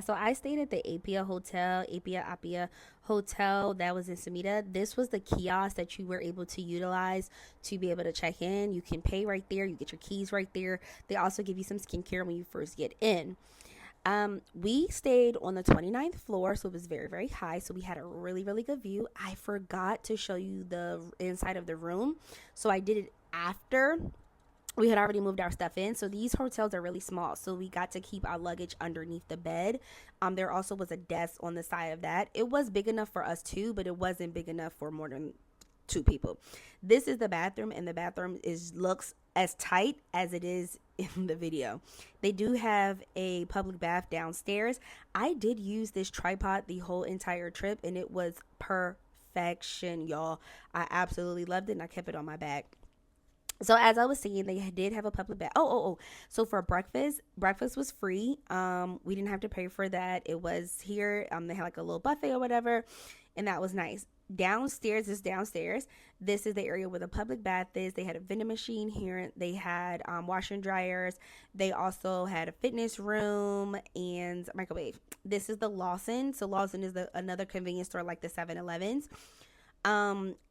So I stayed at the Apia Hotel, Apia Hotel that was in Samita. This was the kiosk that you were able to utilize to be able to check in. You can pay right there. You get your keys right there. They also give you some skincare when you first get in. We stayed on the 29th floor, so it was very, very high. So we had a really, really good view. I forgot to show you the inside of the room, so I did it after we had already moved our stuff in. So these hotels are really small, so we got to keep our luggage underneath the bed. There also was a desk on the side of that. It was big enough for us two, but it wasn't big enough for more than two people. This is the bathroom, and the bathroom is looks as tight as it is in the video. They do have a public bath downstairs. I did use this tripod the whole entire trip, and it was perfection, y'all. I absolutely loved it, and I kept it on my bag. So as I was saying, they did have a public bath. Oh. So for breakfast was free. We didn't have to pay for that. It was here. They had like a little buffet or whatever, and that was nice. Downstairs is downstairs. This is the area where the public bath is. They had a vending machine here. They had washer and dryers. They also had a fitness room and microwave. This is the Lawson. So Lawson is another convenience store like the 7-Elevens.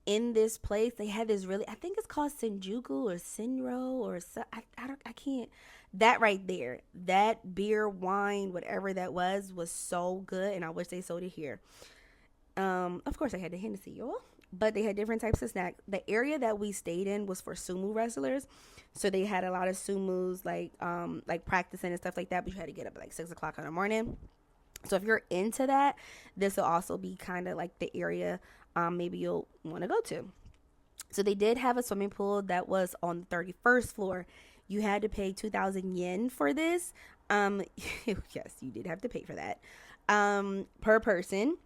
In this place they had this really, I think it's called Shinjuku or Sinro or I can't, that right there, that beer, wine, whatever that was so good, and I wish they sold it here. Of course I had the Hennessy, y'all, but they had different types of snacks. The area that we stayed in was for sumo wrestlers, so they had a lot of sumos like practicing and stuff like that, but you had to get up at like 6 o'clock in the morning. So if you're into that, this will also be kind of like the area maybe you'll want to go to. So they did have a swimming pool that was on the 31st floor. You had to pay 2,000 yen for this. Yes, you did have to pay for that per person.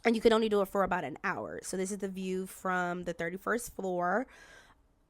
And you could only do it for about an hour. So this is the view from the 31st floor.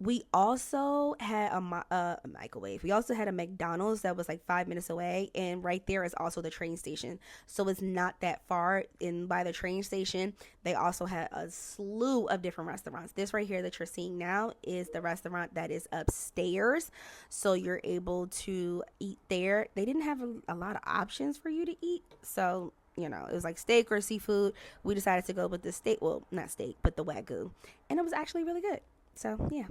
We also had a microwave. We also had a McDonald's that was like 5 minutes away, and right there is also the train station. So it's not that far. In by the train station, they also had a slew of different restaurants. This right here that you're seeing now is the restaurant that is upstairs. So you're able to eat there. They didn't have a lot of options for you to eat. So it was like steak or seafood. We decided to go with the steak. Well, not steak, but the wagyu. And it was actually really good. So, yeah.